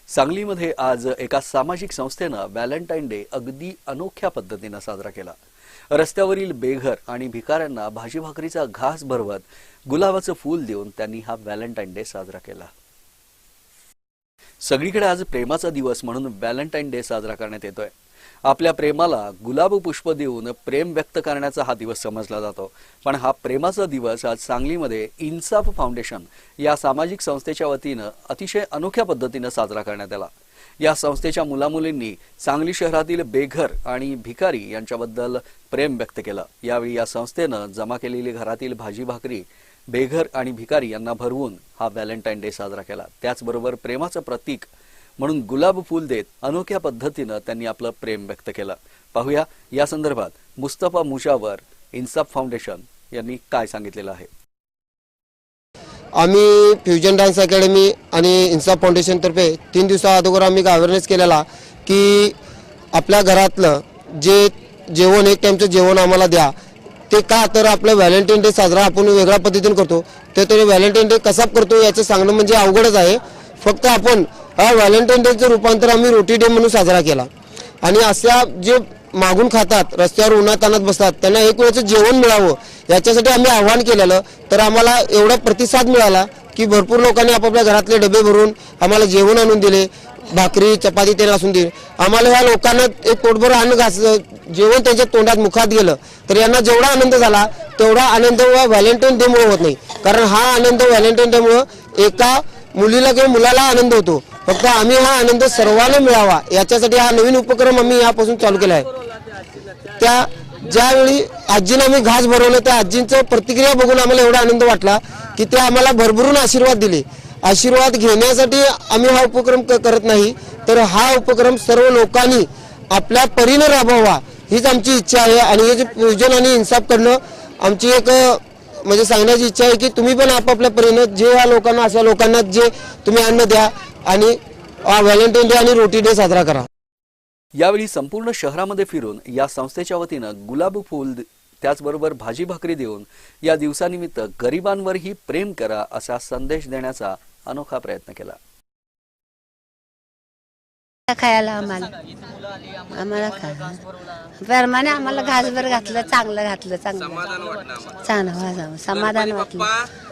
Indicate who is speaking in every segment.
Speaker 1: सांगलीमध्ये आज एका सामाजिक संस्थेनं व्हॅलेंटाईन डे अगदी अनोख्या पद्धतीने साजरा केला। रस्त्यावरील बेघर आणि भिकाऱ्यांना भाजी भाकरीचा घास भरवत गुलाबाचं फूल देऊन त्यांनी हा व्हॅलेंटाईन डे साजरा केला। सगळीकडे आज प्रेमाचा दिवस म्हणून व्हॅलेंटाईन डे साजरा करण्यात येतोय। आपल्या प्रेमाला गुलाब पुष्प देऊन प्रेम व्यक्त करण्याचा हा दिवस समजला जातो। पण हा प्रेमाचा दिवस आज सांगलीमध्ये इन्साफ फाउंडेशन या सामाजिक संस्थेच्या वतीनं अतिशय अनोख्या पद्धतीने साजरा करण्यात आला। या संस्थेच्या मुलामुलींनी सांगली शहरातील बेघर आणि भिकारी यांच्याबद्दल प्रेम व्यक्त केलं। यावेळी या संस्थेनं जमा केलेली घरातील भाजी भाकरी बेघर आणि भिकारी यांना भरवून हा व्हॅलेंटाईन डे साजरा केला। त्याचबरोबर प्रेमाचं प्रतीक म्हणून गुलाब फूल देत अनोख्या पद्धतीने त्यांनी आपलं प्रेम व्यक्त केलं। पाहूया या संदर्भात मुस्तफा मुशावर इन्साफ फाउंडेशन यांनी काय सांगितलेलं आहे।
Speaker 2: आम्ही फ्युजन डान्स अकॅडमी आणि इन्साफ फाउंडेशन तर्फे 3 दिवसा अगोदर आम्ही अवेअरनेस केलेला की आपल्या घरातलं जे जेवण एक टाइमचं जेवण आम्हाला द्या। ते का तर आपलं व्हॅलेंटाईन डे साजरा आपण वेगळ्या पद्धतीने करतो। ते व्हॅलेंटाईन डे कसा करतो याचं सांगणं म्हणजे अवघडच आहे। फक्त आपण हा व्हॅलेंटाईन डेचं रूपांतर आम्ही रोटी डे म्हणून साजरा केला। आणि अशा जे मागून खातात रस्त्यावर उन्हातानात बसतात त्यांना एक वेळचं जेवण मिळावं याच्यासाठी आम्ही आव्हान केलेलं। तर आम्हाला एवढा प्रतिसाद मिळाला की भरपूर लोकांनी आपापल्या घरातले डबे भरून आम्हाला जेवण आणून दिले, भाकरी चपाती तेल असून दिले। आम्हाला ह्या लोकांना एक पोटभर अन्न जेवण त्यांच्या तोंडात मुखात गेलं तर यांना जेवढा आनंद झाला तेवढा आनंद व्हॅलेंटाईन डे मुळे होत नाही। कारण हा आनंद व्हॅलेंटाईन डे मुळे एका मुलीला किंवा मुलाला आनंद होतो। फक्त आम्ही हा आनंद सर्वांना मिळावा याच्यासाठी हा नवीन उपक्रम आम्ही यापासून चालू केला आहे। त्या ज्यावेळी आजींना आम्ही घास भरवलं त्या आजींचं प्रतिक्रिया बघून आम्हाला एवढा आनंद वाटला की ते आम्हाला भरभरून आशीर्वाद दिले। आशीर्वाद घेण्यासाठी आम्ही हा उपक्रम करत नाही, तर हा उपक्रम सर्व लोकांनी आपल्या परीने राबवावा हीच आमची इच्छा आहे। आणि हे जे फ्युजन आणि इन्साफ करणं आमची एक म्हणजे सांगण्याची इच्छा आहे की तुम्ही पण आपापल्या परीने जे या लोकांना अशा लोकांना जे तुम्ही अन्न द्या आणि व्हॅलेंटाईन डे आणि रोटी डे साजरा करा।
Speaker 1: यावेळी संपूर्ण शहरामध्ये फिरून या संस्थेच्या वतीनं गुलाब फूल त्याचबरोबर भाजी भाकरी देऊन या दिवसानिमित्त गरिबांवरही प्रेम करा असा संदेश देण्याचा अनोखा प्रयत्न केला।
Speaker 3: खायला आम्हाला परमाने आम्हाला घासभर घातलं, चांगलं घातलं, चांगलं समाधान वाटलं।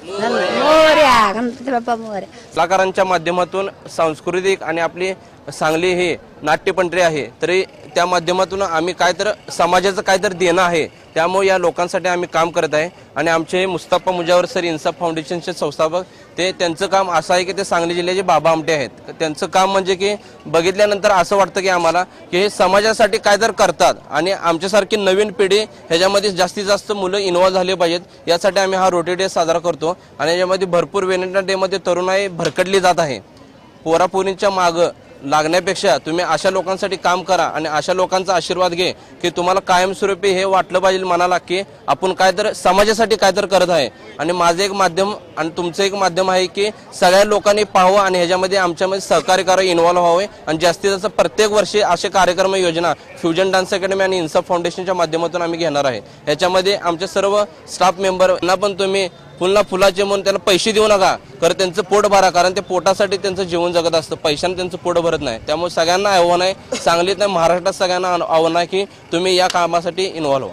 Speaker 3: मोरया गणपती बाप्पा मोरया।
Speaker 4: कलाकारांच्या माध्यमातून सांस्कृतिक आणि आपली सांगली ही नाट्यपंढरी आहे, तरी त्या माध्यमातून आम्ही काय तर समाजाचं काय तर देणं आहे। त्यामुळे या लोकांसाठी आम्ही काम करत आहे। आणि आमचे मुस्तफा मुजावर सर इन्साफ फाउंडेशनचे संस्थापक त्यांचं काम असं आहे की ते सांगली जिल्ह्याचे बाबा आमटे आहेत। त्यांचं काम म्हणजे की बघितल्यानंतर असं वाटतं की आम्हाला की हे समाजासाठी काय तर करतात आणि आमच्यासारखी नवीन पिढी ह्याच्यामध्ये जास्तीत जास्त मुलं इन्व्हॉल्व झाले पाहिजेत यासाठी आम्ही हा रोटी डे साजरा करतो। आणि याच्यामध्ये भरपूर व्हॅलेंटाईन डे मध्ये तरुणाई भरकटली जात आहे। पोरापोरींच्या मागं लागण्यापेक्षा तुम्ही अशा लोकांसाठी काम करा आणि अशा लोकांचा आशीर्वाद घे की तुम्हाला कायमस्वरूपी हे वाटलं पाहिजे मनाला की आपण काय तर समाजासाठी काय तर करत आहे। आणि माझं एक माध्यम आणि तुमचं एक माध्यम आहे की सगळ्या लोकांनी पाहावं आणि ह्याच्यामध्ये आमच्यामध्ये सहकार्य करावं, इन्व्हॉल्व व्हावे। आणि जास्तीत जास्त प्रत्येक वर्षी असे कार्यक्रम योजना फ्युजन डान्स अकॅडमी आणि इन्साफ फाउंडेशनच्या माध्यमातून आम्ही घेणार आहे। ह्याच्यामध्ये आमचे सर्व स्टाफ मेंबरना पण तुम्ही फुलाचे म्हणून त्याला पैसे देऊ नका, तर त्यांचं पोट भरा, कारण ते पोटासाठी त्यांचं जीवन जगत असतं, पैशाने त्यांचं पोट भरत नाही। त्यामुळे सगळ्यांना आव्हान आहे, सांगलीत नाही महाराष्ट्रात सगळ्यांना आव्हान आहे की तुम्ही या कामासाठी इन्व्हॉल्व व्हा।